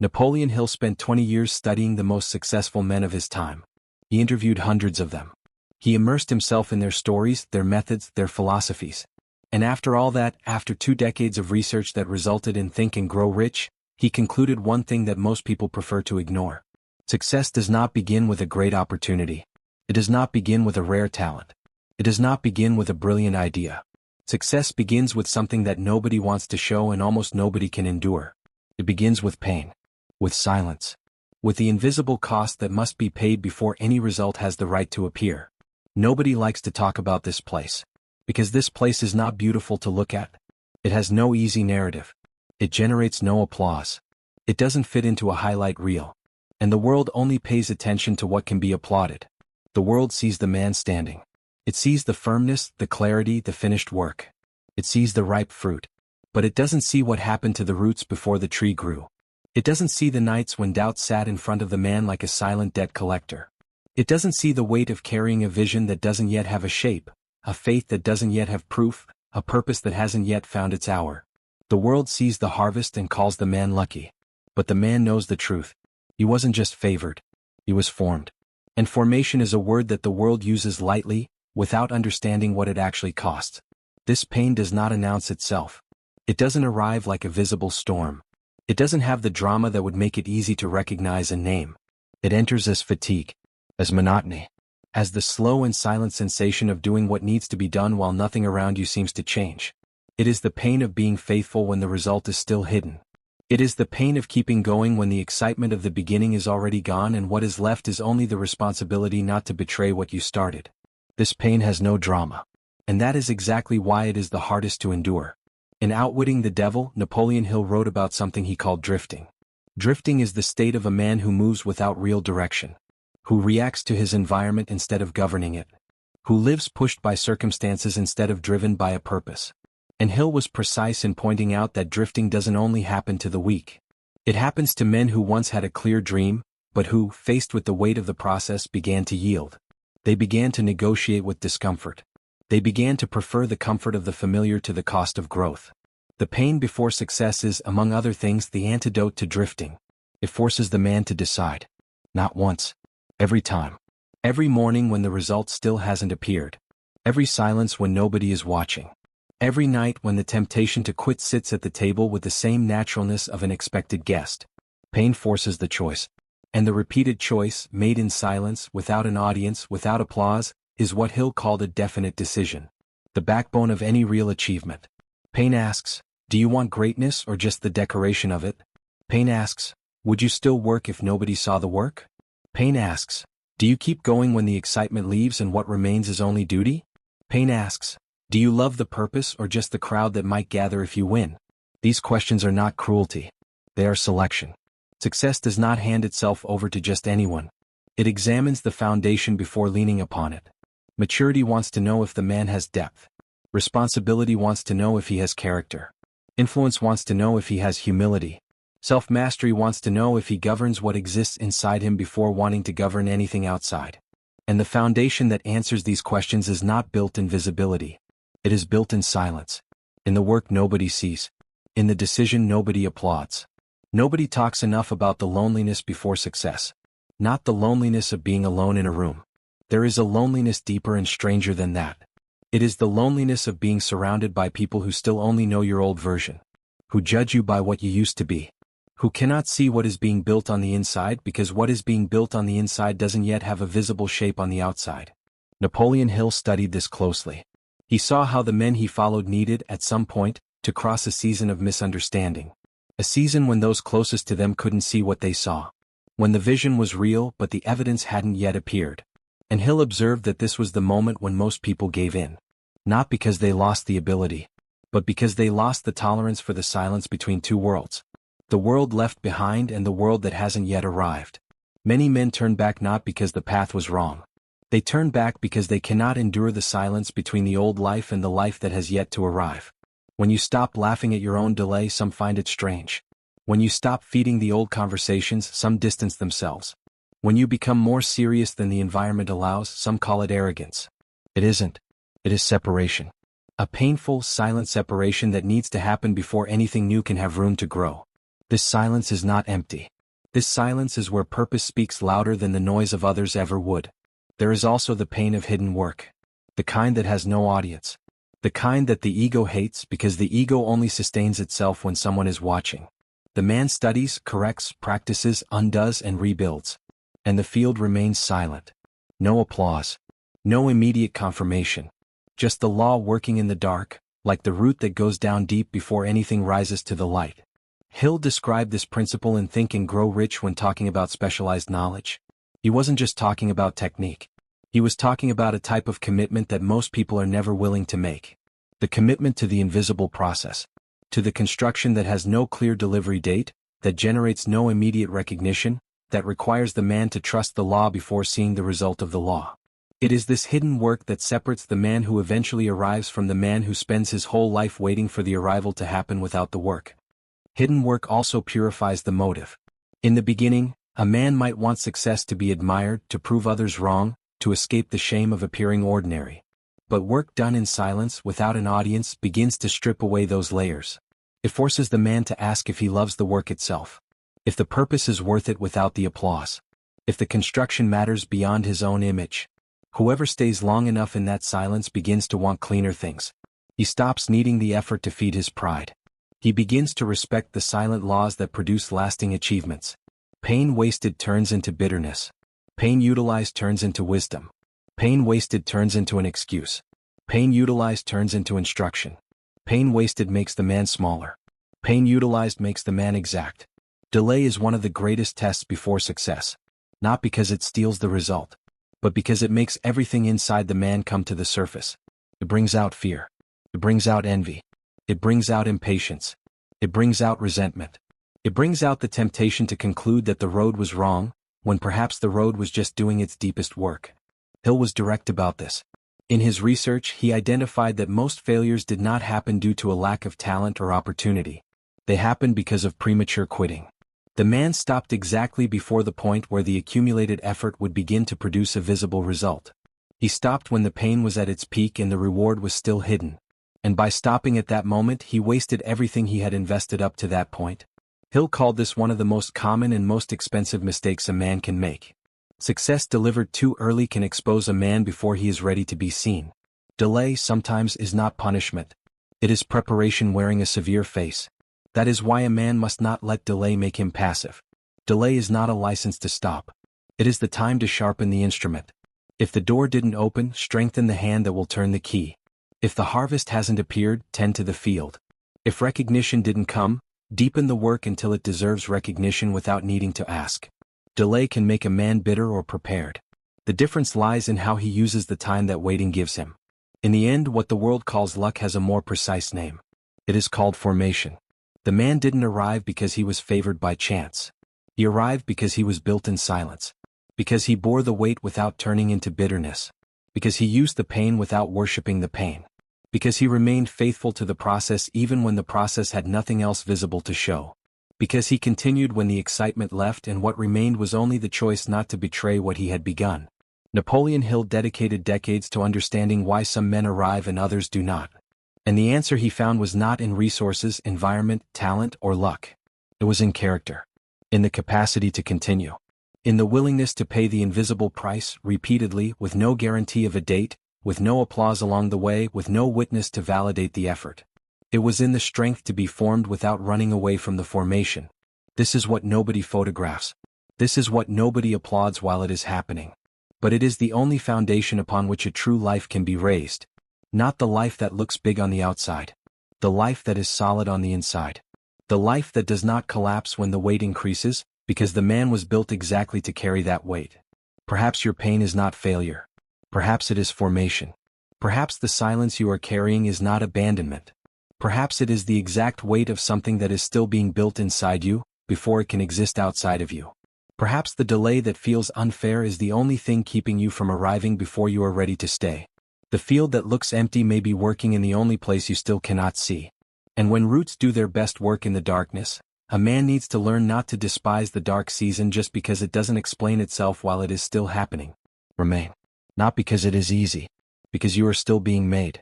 Napoleon Hill spent 20 years studying the most successful men of his time. He interviewed hundreds of them. He immersed himself in their stories, their methods, their philosophies. And after all that, after 2 decades of research that resulted in Think and Grow Rich, he concluded one thing that most people prefer to ignore. Success does not begin with a great opportunity. It does not begin with a rare talent. It does not begin with a brilliant idea. Success begins with something that nobody wants to show and almost nobody can endure. It begins with pain. With silence. With the invisible cost that must be paid before any result has the right to appear. Nobody likes to talk about this place. Because this place is not beautiful to look at. It has no easy narrative. It generates no applause. It doesn't fit into a highlight reel. And the world only pays attention to what can be applauded. The world sees the man standing. It sees the firmness, the clarity, the finished work. It sees the ripe fruit. But it doesn't see what happened to the roots before the tree grew. It doesn't see the nights when doubt sat in front of the man like a silent debt collector. It doesn't see the weight of carrying a vision that doesn't yet have a shape, a faith that doesn't yet have proof, a purpose that hasn't yet found its hour. The world sees the harvest and calls the man lucky. But the man knows the truth. He wasn't just favored. He was formed. And formation is a word that the world uses lightly, without understanding what it actually costs. This pain does not announce itself. It doesn't arrive like a visible storm. It doesn't have the drama that would make it easy to recognize and name. It enters as fatigue, as monotony, as the slow and silent sensation of doing what needs to be done while nothing around you seems to change. It is the pain of being faithful when the result is still hidden. It is the pain of keeping going when the excitement of the beginning is already gone and what is left is only the responsibility not to betray what you started. This pain has no drama. And that is exactly why it is the hardest to endure. In Outwitting the Devil, Napoleon Hill wrote about something he called drifting. Drifting is the state of a man who moves without real direction, who reacts to his environment instead of governing it, who lives pushed by circumstances instead of driven by a purpose. And Hill was precise in pointing out that drifting doesn't only happen to the weak. It happens to men who once had a clear dream, but who, faced with the weight of the process, began to yield. They began to negotiate with discomfort. They began to prefer the comfort of the familiar to the cost of growth. The pain before success is, among other things, the antidote to drifting. It forces the man to decide. Not once. Every time. Every morning when the result still hasn't appeared. Every silence when nobody is watching. Every night when the temptation to quit sits at the table with the same naturalness of an expected guest. Pain forces the choice. And the repeated choice, made in silence, without an audience, without applause, is what Hill called a definite decision. The backbone of any real achievement. Pain asks, do you want greatness or just the decoration of it? Pain asks, would you still work if nobody saw the work? Pain asks, do you keep going when the excitement leaves and what remains is only duty? Pain asks, do you love the purpose or just the crowd that might gather if you win? These questions are not cruelty. They are selection. Success does not hand itself over to just anyone. It examines the foundation before leaning upon it. Maturity wants to know if the man has depth. Responsibility wants to know if he has character. Influence wants to know if he has humility. Self-mastery wants to know if he governs what exists inside him before wanting to govern anything outside. And the foundation that answers these questions is not built in visibility. It is built in silence. In the work nobody sees. In the decision nobody applauds. Nobody talks enough about the loneliness before success. Not the loneliness of being alone in a room. There is a loneliness deeper and stranger than that. It is the loneliness of being surrounded by people who still only know your old version. Who judge you by what you used to be. Who cannot see what is being built on the inside because what is being built on the inside doesn't yet have a visible shape on the outside. Napoleon Hill studied this closely. He saw how the men he followed needed, at some point, to cross a season of misunderstanding. A season when those closest to them couldn't see what they saw. When the vision was real but the evidence hadn't yet appeared. And Hill observed that this was the moment when most people gave in. Not because they lost the ability, but because they lost the tolerance for the silence between two worlds. The world left behind and the world that hasn't yet arrived. Many men turn back not because the path was wrong. They turn back because they cannot endure the silence between the old life and the life that has yet to arrive. When you stop laughing at your own delay, some find it strange. When you stop feeding the old conversations, some distance themselves. When you become more serious than the environment allows, some call it arrogance. It isn't. It is separation. A painful, silent separation that needs to happen before anything new can have room to grow. This silence is not empty. This silence is where purpose speaks louder than the noise of others ever would. There is also the pain of hidden work. The kind that has no audience. The kind that the ego hates because the ego only sustains itself when someone is watching. The man studies, corrects, practices, undoes, and rebuilds. And the field remains silent. No applause. No immediate confirmation. Just the law working in the dark, like the root that goes down deep before anything rises to the light. Hill described this principle in Think and Grow Rich when talking about specialized knowledge. He wasn't just talking about technique. He was talking about a type of commitment that most people are never willing to make. The commitment to the invisible process. To the construction that has no clear delivery date, that generates no immediate recognition, that requires the man to trust the law before seeing the result of the law. It is this hidden work that separates the man who eventually arrives from the man who spends his whole life waiting for the arrival to happen without the work. Hidden work also purifies the motive. In the beginning, a man might want success to be admired, to prove others wrong, to escape the shame of appearing ordinary. But work done in silence without an audience begins to strip away those layers. It forces the man to ask if he loves the work itself. If the purpose is worth it without the applause. If the construction matters beyond his own image. Whoever stays long enough in that silence begins to want cleaner things. He stops needing the effort to feed his pride. He begins to respect the silent laws that produce lasting achievements. Pain wasted turns into bitterness. Pain utilized turns into wisdom. Pain wasted turns into an excuse. Pain utilized turns into instruction. Pain wasted makes the man smaller. Pain utilized makes the man exact. Delay is one of the greatest tests before success. Not because it steals the result, but because it makes everything inside the man come to the surface. It brings out fear. It brings out envy. It brings out impatience. It brings out resentment. It brings out the temptation to conclude that the road was wrong, when perhaps the road was just doing its deepest work. Hill was direct about this. In his research, he identified that most failures did not happen due to a lack of talent or opportunity. They happened because of premature quitting. The man stopped exactly before the point where the accumulated effort would begin to produce a visible result. He stopped when the pain was at its peak and the reward was still hidden. And by stopping at that moment, he wasted everything he had invested up to that point. Hill called this one of the most common and most expensive mistakes a man can make. Success delivered too early can expose a man before he is ready to be seen. Delay sometimes is not punishment. It is preparation wearing a severe face. That is why a man must not let delay make him passive. Delay is not a license to stop. It is the time to sharpen the instrument. If the door didn't open, strengthen the hand that will turn the key. If the harvest hasn't appeared, tend to the field. If recognition didn't come, deepen the work until it deserves recognition without needing to ask. Delay can make a man bitter or prepared. The difference lies in how he uses the time that waiting gives him. In the end, what the world calls luck has a more precise name. It is called formation. The man didn't arrive because he was favored by chance. He arrived because he was built in silence. Because he bore the weight without turning into bitterness. Because he used the pain without worshiping the pain. Because he remained faithful to the process even when the process had nothing else visible to show. Because he continued when the excitement left and what remained was only the choice not to betray what he had begun. Napoleon Hill dedicated decades to understanding why some men arrive and others do not. And the answer he found was not in resources, environment, talent, or luck. It was in character. In the capacity to continue. In the willingness to pay the invisible price, repeatedly, with no guarantee of a date, with no applause along the way, with no witness to validate the effort. It was in the strength to be formed without running away from the formation. This is what nobody photographs. This is what nobody applauds while it is happening. But it is the only foundation upon which a true life can be raised. Not the life that looks big on the outside. The life that is solid on the inside. The life that does not collapse when the weight increases, because the man was built exactly to carry that weight. Perhaps your pain is not failure. Perhaps it is formation. Perhaps the silence you are carrying is not abandonment. Perhaps it is the exact weight of something that is still being built inside you, before it can exist outside of you. Perhaps the delay that feels unfair is the only thing keeping you from arriving before you are ready to stay. The field that looks empty may be working in the only place you still cannot see. And when roots do their best work in the darkness, a man needs to learn not to despise the dark season just because it doesn't explain itself while it is still happening. Remain. Not because it is easy. Because you are still being made.